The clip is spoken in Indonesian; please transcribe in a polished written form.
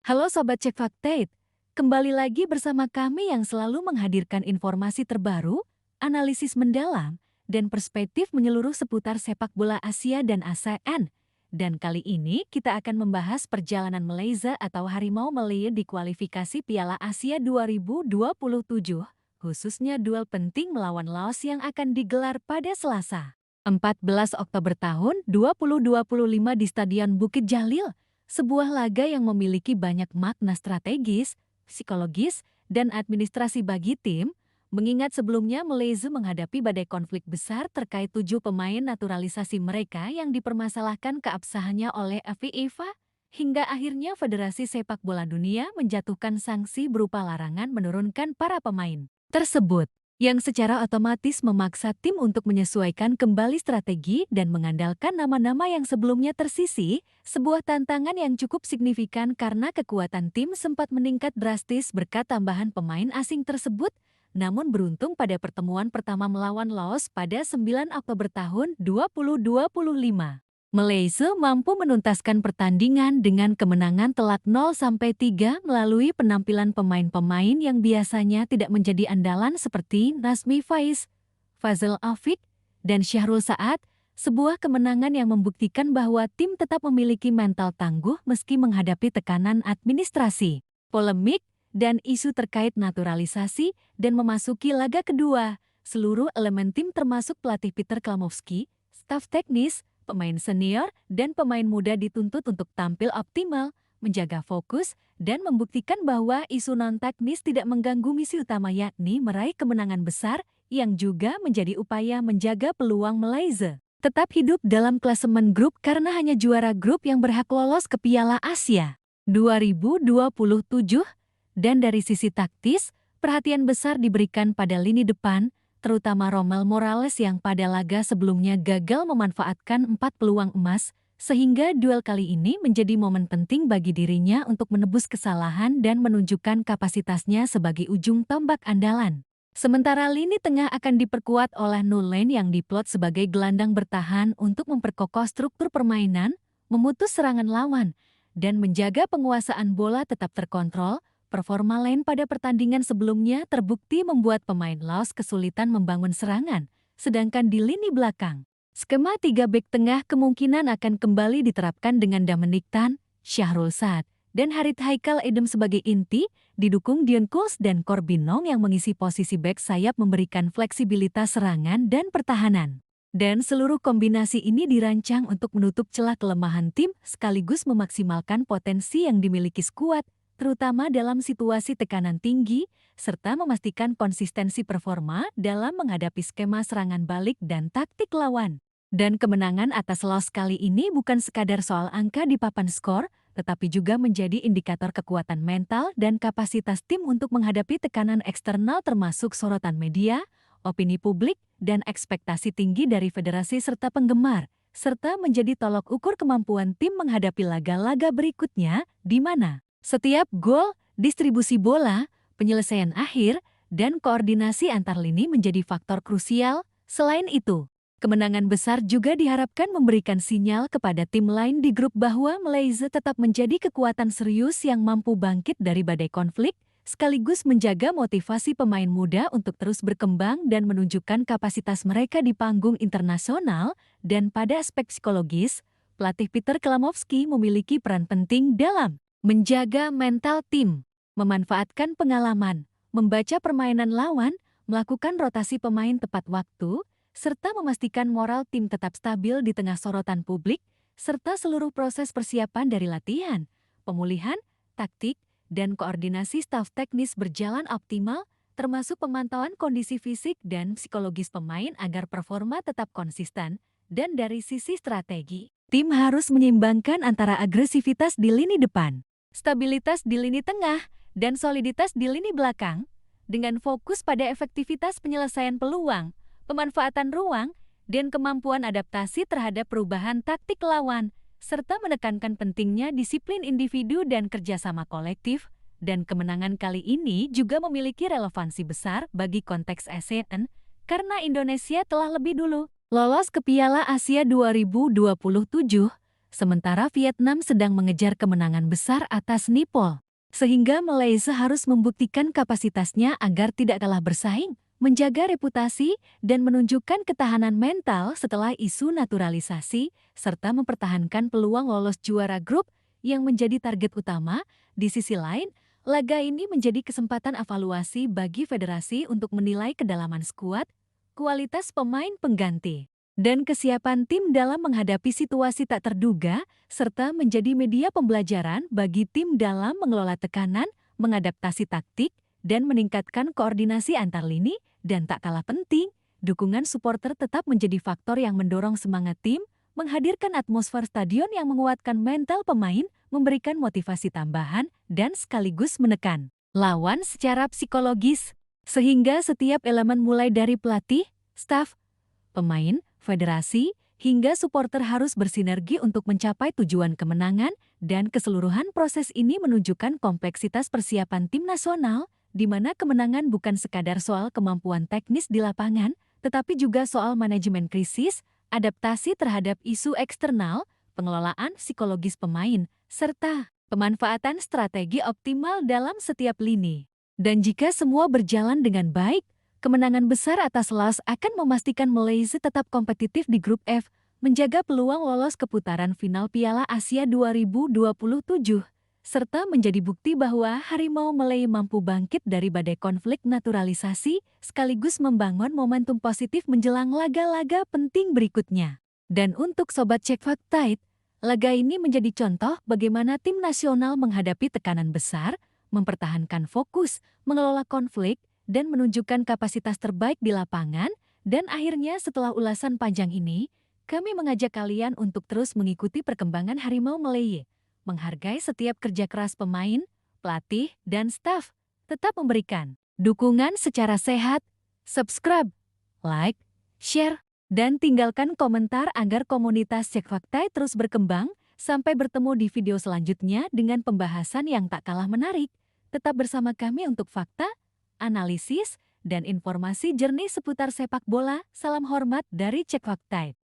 Halo Sobat Cek Fakta, kembali lagi bersama kami yang selalu menghadirkan informasi terbaru, analisis mendalam, dan perspektif menyeluruh seputar sepak bola Asia dan ASEAN. Dan kali ini kita akan membahas perjalanan Malaysia atau Harimau Malaya di kualifikasi Piala Asia 2027, khususnya duel penting melawan Laos yang akan digelar pada Selasa, 14 Oktober tahun 2025 di Stadion Bukit Jalil. Sebuah laga yang memiliki banyak makna strategis, psikologis, dan administrasi bagi tim, mengingat sebelumnya Malaysia menghadapi badai konflik besar terkait 7 pemain naturalisasi mereka yang dipermasalahkan keabsahannya oleh FIFA, hingga akhirnya Federasi Sepak Bola Dunia menjatuhkan sanksi berupa larangan menurunkan para pemain tersebut, yang secara otomatis memaksa tim untuk menyesuaikan kembali strategi dan mengandalkan nama-nama yang sebelumnya tersisih, sebuah tantangan yang cukup signifikan karena kekuatan tim sempat meningkat drastis berkat tambahan pemain asing tersebut. Namun beruntung pada pertemuan pertama melawan Laos pada 9 Oktober tahun 2025. Malaysia mampu menuntaskan pertandingan dengan kemenangan telak 0-3 melalui penampilan pemain-pemain yang biasanya tidak menjadi andalan seperti Nazmi Faiz, Fazal Afiq, dan Syahrul Saad, sebuah kemenangan yang membuktikan bahwa tim tetap memiliki mental tangguh meski menghadapi tekanan administrasi, polemik, dan isu terkait naturalisasi dan memasuki laga kedua. Seluruh elemen tim termasuk pelatih Peter Klamovski, staf teknis, pemain senior, dan pemain muda dituntut untuk tampil optimal, menjaga fokus, dan membuktikan bahwa isu non-teknis tidak mengganggu misi utama yakni meraih kemenangan besar yang juga menjadi upaya menjaga peluang Malaysia tetap hidup dalam klasemen grup karena hanya juara grup yang berhak lolos ke Piala Asia 2027. Dan dari sisi taktis, perhatian besar diberikan pada lini depan, terutama Romel Morales yang pada laga sebelumnya gagal memanfaatkan 4 peluang emas, sehingga duel kali ini menjadi momen penting bagi dirinya untuk menebus kesalahan dan menunjukkan kapasitasnya sebagai ujung tombak andalan. Sementara lini tengah akan diperkuat oleh Nulen yang diplot sebagai gelandang bertahan untuk memperkokoh struktur permainan, memutus serangan lawan, dan menjaga penguasaan bola tetap terkontrol. Performa lain pada pertandingan sebelumnya terbukti membuat pemain Laos kesulitan membangun serangan, sedangkan di lini belakang, skema 3 bek tengah kemungkinan akan kembali diterapkan dengan Dominic Tan, Syahrul Saad, dan Harith Haikal Edem sebagai inti, didukung Dion Kuls dan Corbin Nong yang mengisi posisi bek sayap memberikan fleksibilitas serangan dan pertahanan. Dan seluruh kombinasi ini dirancang untuk menutup celah kelemahan tim sekaligus memaksimalkan potensi yang dimiliki skuad, terutama dalam situasi tekanan tinggi, serta memastikan konsistensi performa dalam menghadapi skema serangan balik dan taktik lawan. Dan kemenangan atas Laos kali ini bukan sekadar soal angka di papan skor, tetapi juga menjadi indikator kekuatan mental dan kapasitas tim untuk menghadapi tekanan eksternal termasuk sorotan media, opini publik, dan ekspektasi tinggi dari federasi serta penggemar, serta menjadi tolok ukur kemampuan tim menghadapi laga-laga berikutnya, di mana setiap gol, distribusi bola, penyelesaian akhir, dan koordinasi antar lini menjadi faktor krusial. Selain itu, kemenangan besar juga diharapkan memberikan sinyal kepada tim lain di grup bahwa Malaysia tetap menjadi kekuatan serius yang mampu bangkit dari badai konflik, sekaligus menjaga motivasi pemain muda untuk terus berkembang dan menunjukkan kapasitas mereka di panggung internasional. Dan pada aspek psikologis, pelatih Peter Klamovski memiliki peran penting dalam menjaga mental tim, memanfaatkan pengalaman, membaca permainan lawan, melakukan rotasi pemain tepat waktu, serta memastikan moral tim tetap stabil di tengah sorotan publik, serta seluruh proses persiapan dari latihan, pemulihan, taktik, dan koordinasi staf teknis berjalan optimal, termasuk pemantauan kondisi fisik dan psikologis pemain agar performa tetap konsisten. Dan dari sisi strategi, tim harus menyeimbangkan antara agresivitas di lini depan, stabilitas di lini tengah, dan soliditas di lini belakang, dengan fokus pada efektivitas penyelesaian peluang, pemanfaatan ruang, dan kemampuan adaptasi terhadap perubahan taktik lawan, serta menekankan pentingnya disiplin individu dan kerjasama kolektif. Dan kemenangan kali ini juga memiliki relevansi besar bagi konteks ASEAN, karena Indonesia telah lebih dulu lolos ke Piala Asia 2027, sementara Vietnam sedang mengejar kemenangan besar atas Nepal. Sehingga Malaysia harus membuktikan kapasitasnya agar tidak kalah bersaing, menjaga reputasi, dan menunjukkan ketahanan mental setelah isu naturalisasi, serta mempertahankan peluang lolos juara grup yang menjadi target utama. Di sisi lain, laga ini menjadi kesempatan evaluasi bagi federasi untuk menilai kedalaman skuad, kualitas pemain pengganti, dan kesiapan tim dalam menghadapi situasi tak terduga, serta menjadi media pembelajaran bagi tim dalam mengelola tekanan, mengadaptasi taktik, dan meningkatkan koordinasi antar lini. Dan tak kalah penting, dukungan supporter tetap menjadi faktor yang mendorong semangat tim, menghadirkan atmosfer stadion yang menguatkan mental pemain, memberikan motivasi tambahan, dan sekaligus menekan lawan secara psikologis. Sehingga setiap elemen mulai dari pelatih, staf, pemain, federasi, hingga supporter harus bersinergi untuk mencapai tujuan kemenangan, dan keseluruhan proses ini menunjukkan kompleksitas persiapan tim nasional, di mana kemenangan bukan sekadar soal kemampuan teknis di lapangan, tetapi juga soal manajemen krisis, adaptasi terhadap isu eksternal, pengelolaan psikologis pemain, serta pemanfaatan strategi optimal dalam setiap lini. Dan jika semua berjalan dengan baik, kemenangan besar atas Laos akan memastikan Malaysia tetap kompetitif di grup F, menjaga peluang lolos ke putaran final Piala Asia 2027, serta menjadi bukti bahwa Harimau Malay mampu bangkit dari badai konflik naturalisasi, sekaligus membangun momentum positif menjelang laga-laga penting berikutnya. Dan untuk Sobat Cek Fakta, laga ini menjadi contoh bagaimana tim nasional menghadapi tekanan besar, mempertahankan fokus, mengelola konflik, dan menunjukkan kapasitas terbaik di lapangan. Dan akhirnya setelah ulasan panjang ini, kami mengajak kalian untuk terus mengikuti perkembangan Harimau Malay, menghargai setiap kerja keras pemain, pelatih, dan staf, tetap memberikan dukungan secara sehat, subscribe, like, share, dan tinggalkan komentar agar komunitas Cek Fakta terus berkembang. Sampai bertemu di video selanjutnya dengan pembahasan yang tak kalah menarik. Tetap bersama kami untuk fakta, analisis, dan informasi jernih seputar sepak bola. Salam hormat dari Cek Fakta.